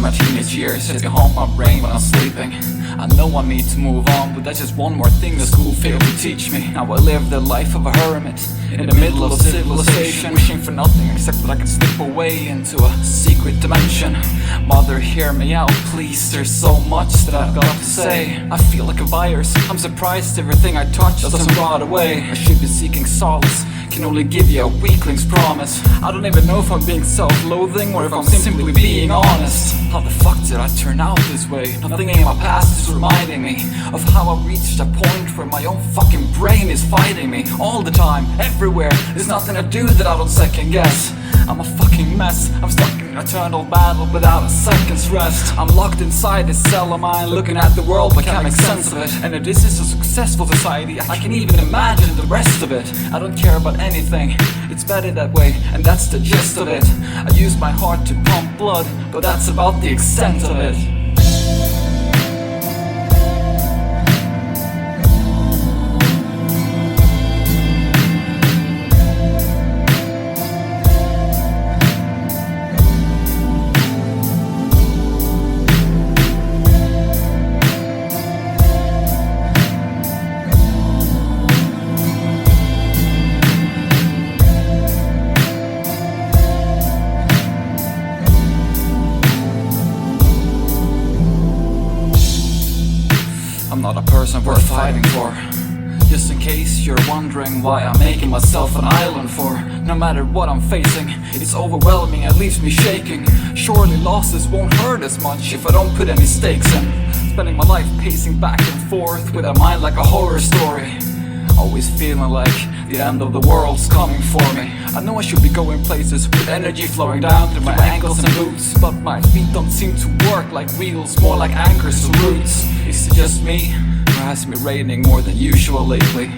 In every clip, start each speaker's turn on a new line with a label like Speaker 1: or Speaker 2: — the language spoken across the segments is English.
Speaker 1: my teenage years, it can haunt my brain when I'm sleeping. I know I need to move on, but that's just one more thing the school failed to teach me. Now I live the life of a hermit in the middle of civilization, wishing for nothing except that I can slip away into a secret dimension. Mother, hear me out, please, there's so much that I've got to say. I feel like a virus, I'm surprised everything I touch doesn't rot away. I should be seeking solace, can only give you a weakling's promise. I don't even know if I'm being self-loathing or if I'm simply being honest. How the fuck did I turn out this way? Nothing in my past is reminding me of how I reached a point where my own fucking brain is fighting me all the time, everywhere. There's nothing to do that I don't second guess. I'm a fucking mess, I'm stuck in an eternal battle without a second's rest. I'm locked inside this cell of mine, looking at the world but can't make sense of it. And if this is a successful society, I can even imagine the rest of it. I don't care about anything, it's better that way, and that's the gist of it. I use my heart to pump blood, but that's about the extent of it. I'm not a person worth fighting for. Just in case you're wondering why I'm making myself an island for. No matter what I'm facing, it's overwhelming and leaves me shaking. Surely losses won't hurt as much if I don't put any stakes in. Spending my life pacing back and forth with a mind like a horror story. Always feeling like the end of the world's coming for me. I know I should be going places with energy flowing down through my ankles and boots, but my feet don't seem to work like wheels, more like anchors and roots. Is it just me, or has it been raining more than usual lately?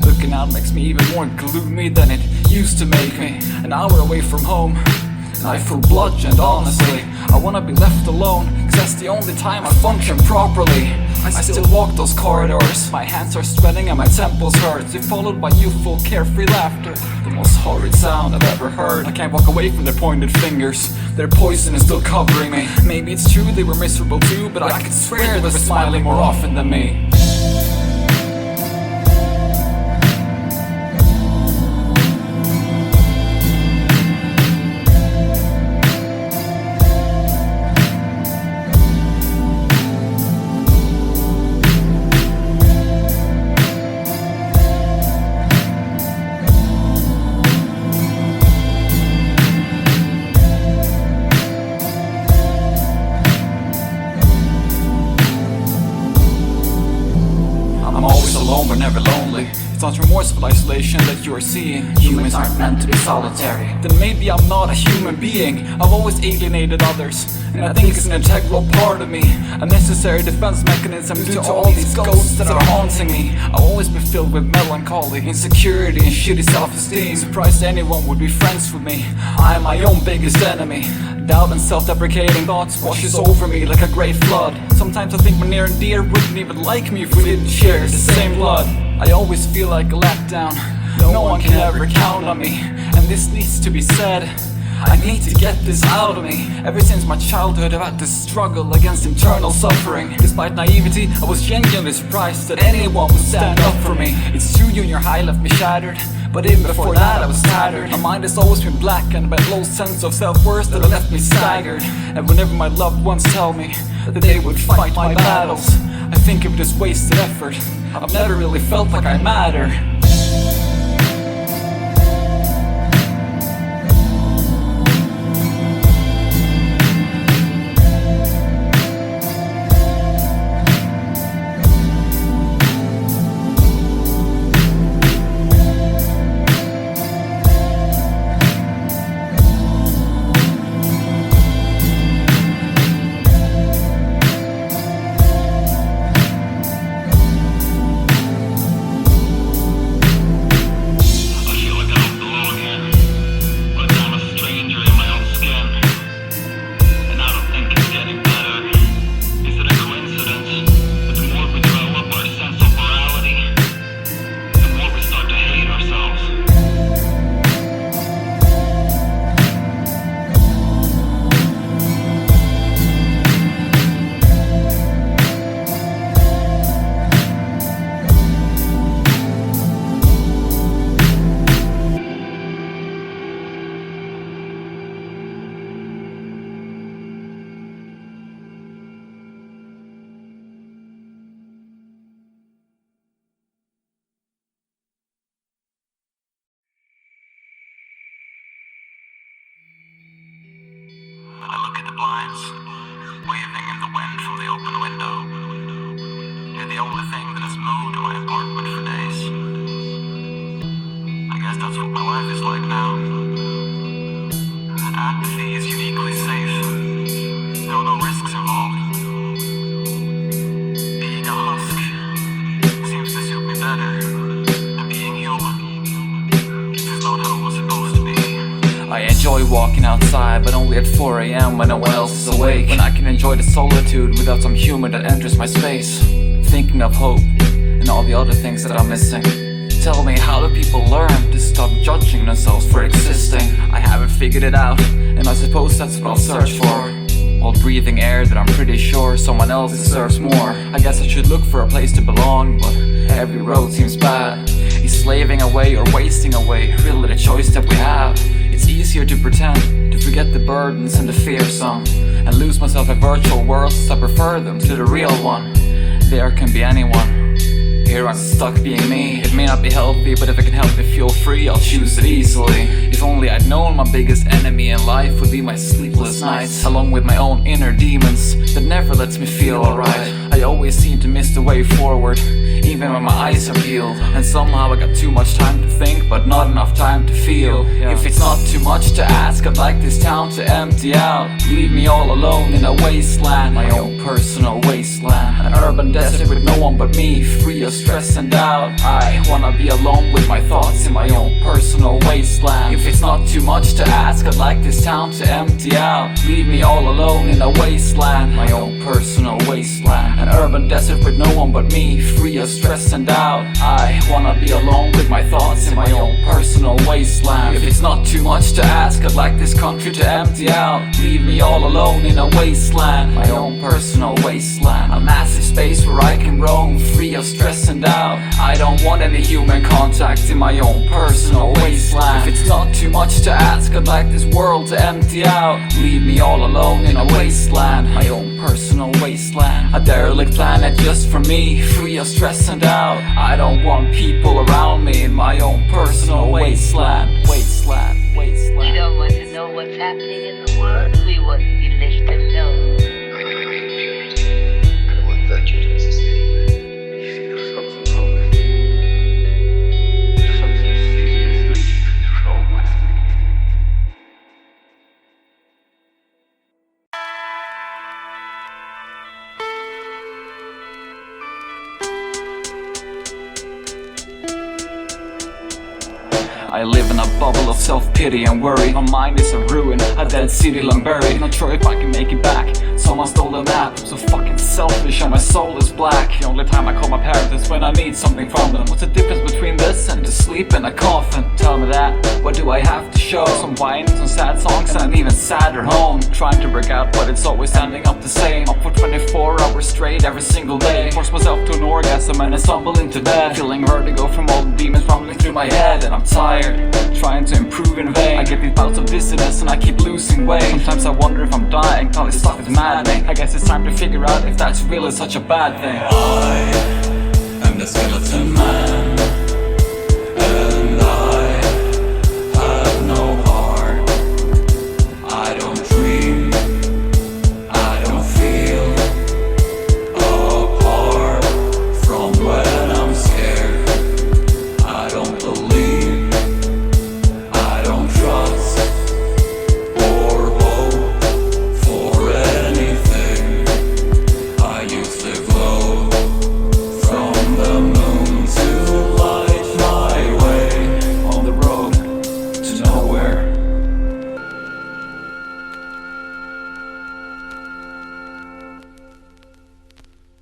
Speaker 1: Looking out makes me even more gloomy than it used to make me. An hour away from home, and I feel bludgeoned, honestly. I wanna be left alone, cause that's the only time I function properly. I still walk those corridors, my hands are sweating and my temples hurt. They're followed by youthful carefree laughter, the most horrid sound I've ever heard. I can't walk away from their pointed fingers, their poison is still covering me. Maybe it's true they were miserable too, but I could swear they were smiling more often than me. I'm always alone but never lonely. It's not remorseful isolation that you are seeing. Humans aren't meant to be solitary. Then maybe I'm not a human being. I've always alienated others, and I think it's an integral part of me, a necessary defense mechanism due to all these ghosts that are haunting me. I've always been filled with melancholy, insecurity and shitty self-esteem. Surprised anyone would be friends with me. I am my own biggest enemy. Doubt and self-deprecating thoughts washes over me like a great flood. Sometimes I think my near and dear wouldn't even like me if we didn't share the same blood. I always feel like a letdown, no one can ever count on me, and this needs to be said. I need to get this out of me. Ever since my childhood I've had to struggle against internal suffering. Despite naivety, I was genuinely surprised that anyone would stand up for me. It's true junior high left me shattered, but even before that I was tattered. My mind has always been blackened by a low sense of self-worth that left me staggered. And whenever my loved ones tell me that they would fight my battles, I think of it as wasted effort. I've never really felt like I matter. words, waving in the wind from the open window. You're the only thing that has moved in my apartment for days. I guess that's what my life is like now. Apathy is uniquely safe. There are no risks involved. Being a husk seems to suit me better than being human. This is not how it was supposed to be. I enjoy walking outside, but only at 4 AM when no one else is awake. When I can enjoy the solitude without some human that enters my space. Thinking of hope and all the other things that I'm missing. Tell me, how do people learn to stop judging themselves for existing? I haven't figured it out, and I suppose that's what I'll search for, while breathing air that I'm pretty sure someone else deserves more. I guess I should look for a place to belong, but every road seems bad. Is slaving away or wasting away really the choice that we have? It's easier to pretend, to forget the burdens and the fearsome, and lose myself in virtual worlds as I prefer them to the real one. There can be anyone. Here I'm stuck being me. It may not be healthy, but if I can help me feel free, I'll choose it easily. If only I'd known my biggest enemy in life would be my sleepless nights, along with my own inner demons that never lets me feel alright. I always seem to miss the way forward, even when my eyes are peeled. And somehow I got too much time to think, but not enough time to feel. If it's not too much to ask, I'd like this town to empty out. Leave me all alone in a wasteland, my own personal wasteland. An urban desert with no one but me, free of stress and doubt. I wanna be alone with my thoughts in my own personal wasteland. If it's not too much to ask, I'd like this town to empty out. Leave me all alone in a wasteland, my own personal wasteland. An urban desert with no one but me, free of stress and doubt. I wanna be alone with my thoughts in my own personal wasteland. If it's not too much to ask, I'd like this country to empty out. Leave me all alone in a wasteland, my own personal wasteland. A massive space where I can roam, free of stress and doubt. I don't want any human contact in my own personal wasteland. If it's not too much to ask, I'd like this world to empty out. Leave me all alone in a wasteland, my own personal wasteland. A derelict planet just for me, free of stress and doubt. I don't want people around me in my own personal wasteland. Wasteland, wasteland.
Speaker 2: We don't want to know what's happening in the world. We want to be let them know.
Speaker 3: I don't want that you to exist anyway. There's something wrong with me. There's something seriously wrong with me.
Speaker 1: I live in a bubble of self-pity and worry. My mind is a ruin, a dead city long buried. Not sure if I can make it back. Someone stole the map. I'm so fucking selfish and my soul is black. The only time I call my parents is when I need something from them. What's the difference between this and to sleep in a coffin? Tell me that, what do I have to show? Some whining, some sad songs and an even sadder home. Trying to break out but it's always ending up the same. Up for 24 hours straight every single day. Force myself to an orgasm and I stumble into bed. Feeling vertigo from all the demons rumbling through my head. And I'm tired, trying to improve in vain. I get these bouts of dizziness and I keep losing weight. Sometimes I wonder if I'm dying, all this stuff is maddening. I guess it's time to figure out if that's really such a bad thing.
Speaker 4: I am the skeleton man, and I have no heart. I don't dream, I don't feel. Apart from when I'm scared, I don't believe, I don't trust or hope for anything. I used to glow from the moon to light my way on the road to nowhere.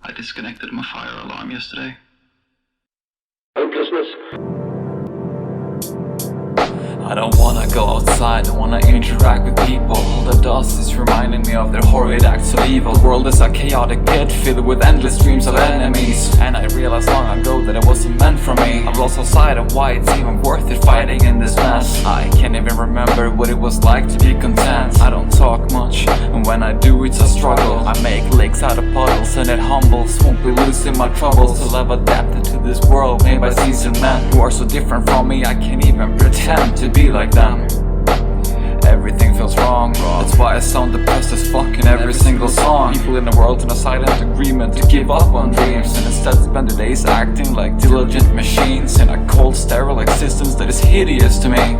Speaker 1: I disconnected my fire alarm yesterday.
Speaker 3: Hopelessness.
Speaker 1: I don't wanna go outside, I wanna interact with people. All the dust is reminding me of their horrid acts of evil. The world is a chaotic pit filled with endless streams of enemies. And I realized long ago that it wasn't meant for me. I've lost sight of why it's even worth it fighting in this mess. I can't even remember what it was like to be content. I don't talk much, and when I do it's a struggle. I make lakes out of puddles and it humbles. Won't be losing my troubles till I've adapted to this world made by seasoned men who are so different from me I can't even pretend to be like them. everything feels wrong. That's why I sound depressed as fuck in every single song. People in the world in a silent agreement to give up on dreams, and instead spend their days acting like diligent machines in a cold, sterile existence that is hideous to me.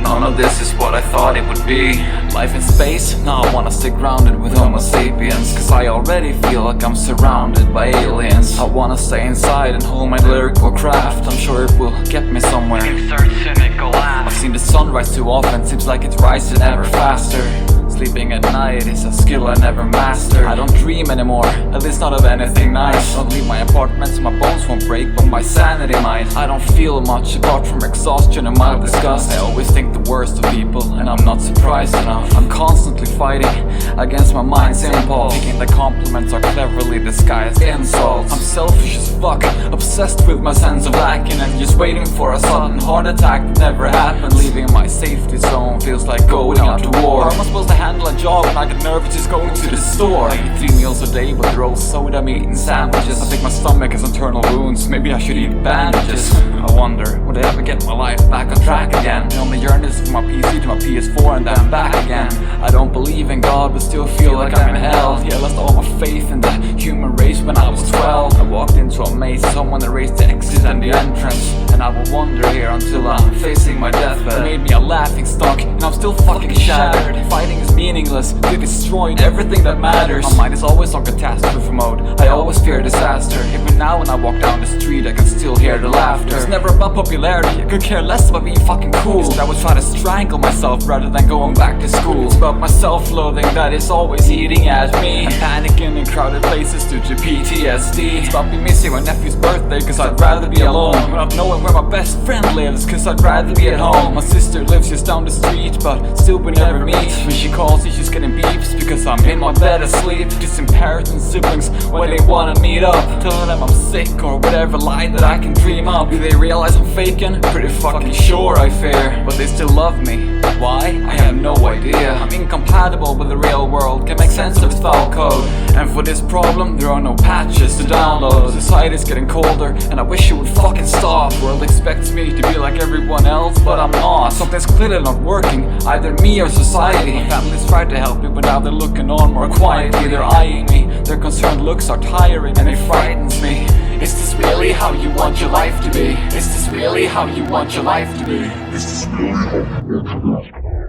Speaker 1: None of this is what I thought it would be. Life in space? Now I wanna stay grounded with Homo sapiens, cause I already feel like I'm surrounded by aliens. I wanna stay inside and hone my lyrical craft. I'm sure it will get me somewhere.
Speaker 5: Insert cynical laugh.
Speaker 1: I've seen the sun rise too often, seems like it rises ever faster. Sleeping at night is a skill I never mastered. I don't dream anymore, at least not of anything nice. Don't leave my apartment so my bones won't break, but my sanity might. I don't feel much apart from exhaustion and mild disgust. I always think the worst of people, and I'm not surprised enough. I'm constantly fighting against my mind's impulse, thinking that compliments are cleverly disguised insults. I'm selfish as fuck, obsessed with my sense of lacking, and just waiting for a sudden heart attack that never happened. Leaving my safety zone feels like going out to war. How am I supposed to handle a job when I get nervous just going to the store? I eat 3 meals a day with roast soda, meat and sandwiches. I think my stomach has internal wounds, maybe I should eat bandages. I wonder, would I ever get my life back on track again? The only journeys from my PC to my PS4 and then back again. I don't believe in God, but still feel like I'm in hell. Yeah, I lost all my faith in the human race when I was 12. I walked into a maze, someone erased the exit and the entrance, and I will wander here until I'm facing my deathbed. It made me a laughing stock, and I'm still fucking shattered. Fighting is meaningless, they destroyed everything that matters. My mind is always on catastrophe mode, I always fear disaster. Even now when I walk down the street I can still hear the laughter. It's never about popularity, I could care less about being fucking cool. So I would try to strangle myself rather than going back to school. It's about my self-loathing that is always eating at me. I'm panicking in crowded places due to PTSD. It's about me missing my nephew's birthday cause I'd rather be alone, without knowing where my best friend lives cause I'd rather be at home. My sister lives just down the street but still we never meet. When she calls she's getting beeps because I'm in my bed asleep. Kissing parents and siblings when they wanna meet up, telling them I'm sick or whatever lie that I can dream up. Do they realize I'm faking? Pretty fucking sure I fear, but they still love me. Why? I have no idea. I'm incompatible with the real world, can't make sense of its foul code. And for this problem there are no patches to download. Society's getting colder and I wish it would fucking stop. World expects me to be like everyone else but I'm not. Something's clearly not working, either me or society. My family's tried to help me but now they're looking on more quietly. They're eyeing me, their concerned looks are tiring and it frightens me. Is this really how you want your life to be? Is this really how you want your life to be? Is this really how you want your life to be?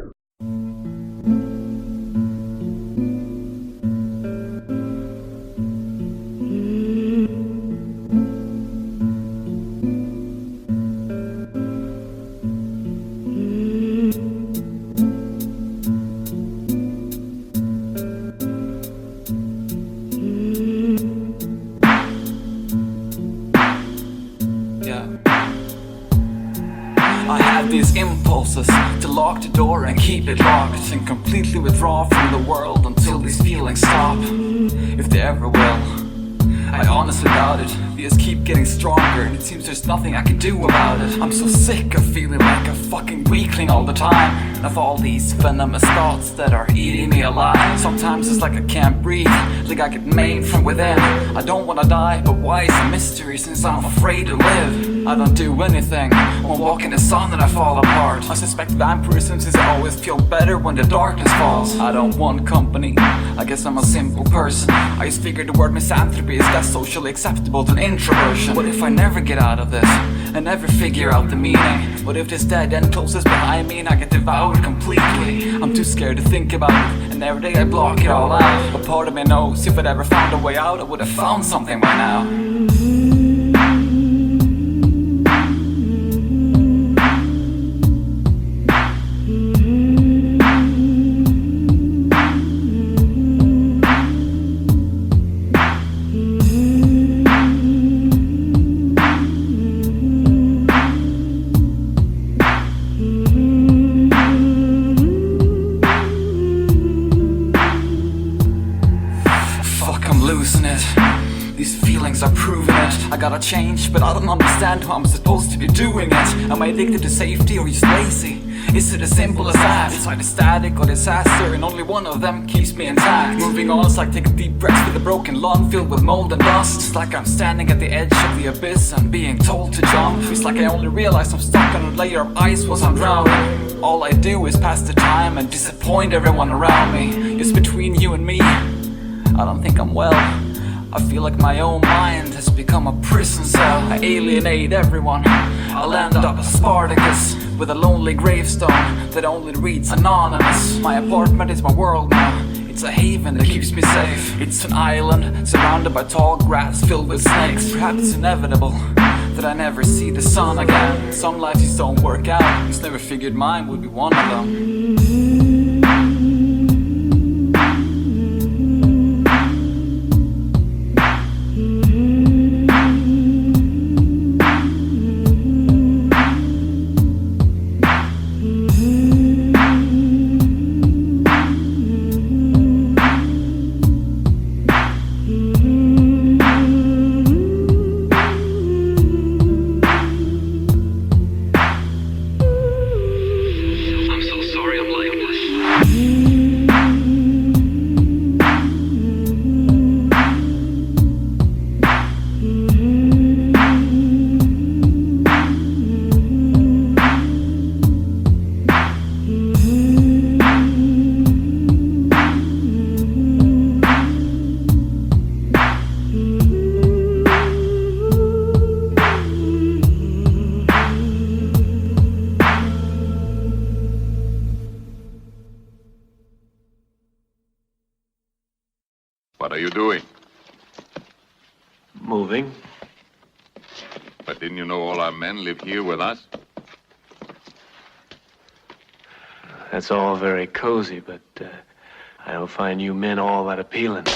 Speaker 1: I have these impulses to lock the door and keep it locked, and completely withdraw from the world until these feelings stop, if they ever will. I honestly doubt it, they just keep getting stronger and it seems there's nothing I can do about it. I'm so sick of feeling like a fucking weakling all the time, and of all these venomous thoughts that are eating me alive. Sometimes it's like I can't breathe, like I get maimed from within. I don't wanna die, but why is a mystery since I'm afraid to live? I don't do anything, won't walk in the sun and I fall apart. I suspect vampirism since I always feel better when the darkness falls. I don't want company, I guess I'm a simple person. I just figured the word misanthropy is less socially acceptable than introversion. What if I never get out of this and never figure out the meaning? What if this dead end closes behind me and I get devoured completely? I'm too scared to think about it and every day I block it all out. But part of me knows if I'd ever found a way out I would have found something by now. Losing it, these feelings are proving it. gotta change, but I don't understand how I'm supposed to be doing it. Am I addicted to safety or just lazy? Is it as simple as that? It's either static or disaster, and only one of them keeps me intact. Moving on is like taking deep breaths with a broken lung filled with mold and dust. It's like I'm standing at the edge of the abyss and being told to jump. It's like I only realized I'm stuck on a layer of ice while I'm drowning. All I do is pass the time and disappoint everyone around me. It's between you and me, I don't think I'm well. I feel like my own mind has become a prison cell. I alienate everyone. I'll end up as Spartacus with a lonely gravestone that only reads anonymous. My apartment is my world now. It's a haven that keeps me safe. It's an island surrounded by tall grass filled with snakes. Perhaps it's inevitable that I never see the sun again. Some lives just don't work out. Just never figured mine would be one of them.
Speaker 5: What are you doing?
Speaker 6: Moving.
Speaker 5: But didn't you know all our men live here with us?
Speaker 6: That's all very cozy, but I don't find you men all that appealing.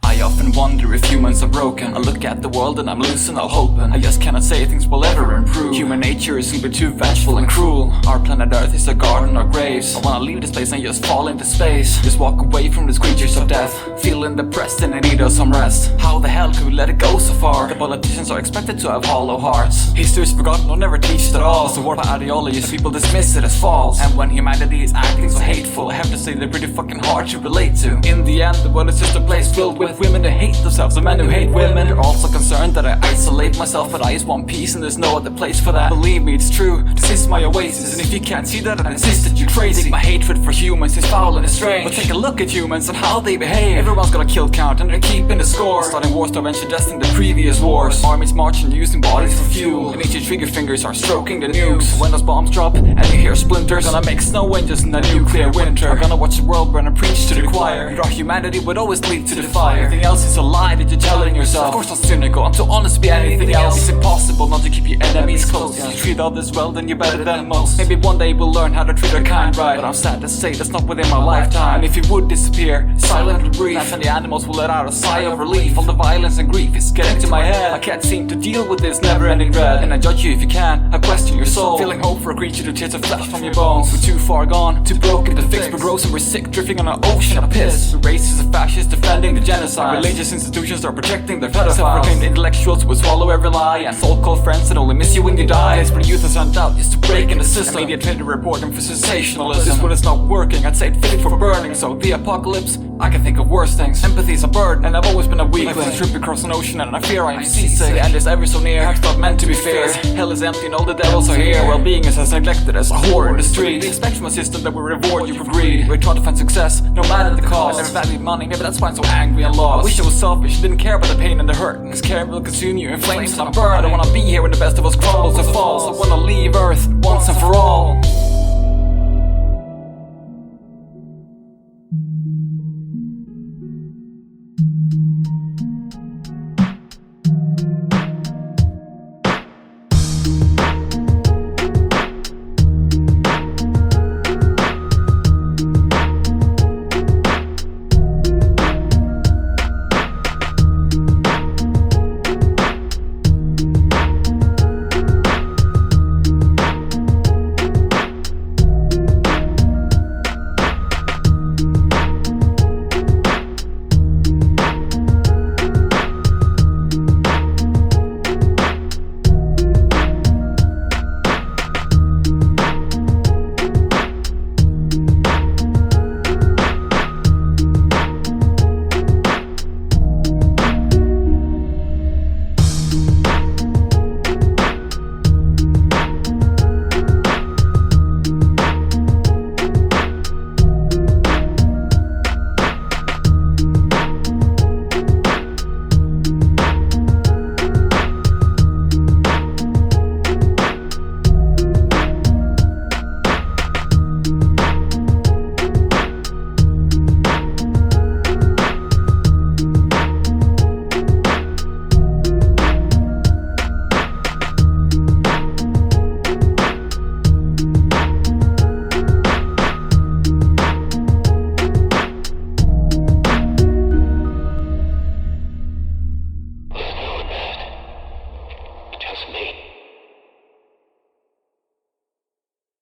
Speaker 1: I often wonder if humans are broken. I look at the world and I'm losing all hope, and I just cannot say things will ever improve. Human nature is simply too vengeful and cruel. Our planet Earth is a garden of graves. I wanna leave this place and just fall into space. Just walk away from these creatures of death. Feeling depressed and in need of some rest. How the hell could we let it go so far? The politicians are expected to have hollow hearts. History is forgotten or never teached at all. It's a warped ideologies, people dismiss it as false. And when humanity is acting so hateful, I have to say they're pretty fucking hard to relate to. In the end, the world is just a place filled with women who hate themselves and men who hate women. They're also concerned that I isolate myself, but I just want peace and there's no other place for that. Believe me, it's true, this is my oasis, and if you can't see that, I insist that you're crazy. My hatred for humans is foul and it's strange, but take a look at humans and how they behave. Everyone's got a kill count and they're keeping the score, starting wars to avenge suggesting the previous wars. Armies marching using bodies for fuel, and each your trigger fingers are stroking the nukes. When those bombs drop and you hear splinters, gonna make snow angels in a nuclear winter. I'm gonna watch the world burn and preach to the choir. Our humanity would always lead to the fire. Everything else is a lie that you're telling yourself. Of course I'm cynical, I'm too honest to be anything else. It's impossible not to keep your enemies close. If you treat others well, then you're better than most. Maybe one day we'll learn how to treat our kind right, but I'm sad to say that's not within my lifetime. And if you would disappear, silent and brief, and the animals will let out a sigh of relief. All the violence and grief is getting to my head. I can't seem to deal with this never-ending dread. And I judge you if you can, I question your soul. Feeling hope for a creature to tear the flesh from your bones. We're too far gone, too broken to fix. We're gross and we're sick, drifting on an ocean of piss. We're racists and fascists defending the genocide. Religious institutions are protecting their pedophiles. Self-proclaimed intellectuals will swallow every lie, and so-called friends that only miss you when you die. Desperate youth are sent out just to break in the system. And media trained to reporting for sensationalism. This one is not working, I'd say it fit for burning. So the apocalypse, I can think of worse things. Empathy is a burden, and I've always been a weakling. Life is a trip across an ocean, and I fear I am seasick. The end is ever so near, perhaps not meant to be fair. Hell is empty and all the devils are here. Well-being is as neglected as a whore in the street. They expect from a system that will reward you for greed. We're taught to find success, no matter the cost. I never valued money, maybe that's why I'm so angry and lost. I wish I was selfish, didn't care about the pain and the hurt. Cause caring will consume you in flames and I'm burned. I don't wanna be here when the best of us crumbles and falls. I wanna leave Earth once and for all.
Speaker 7: has made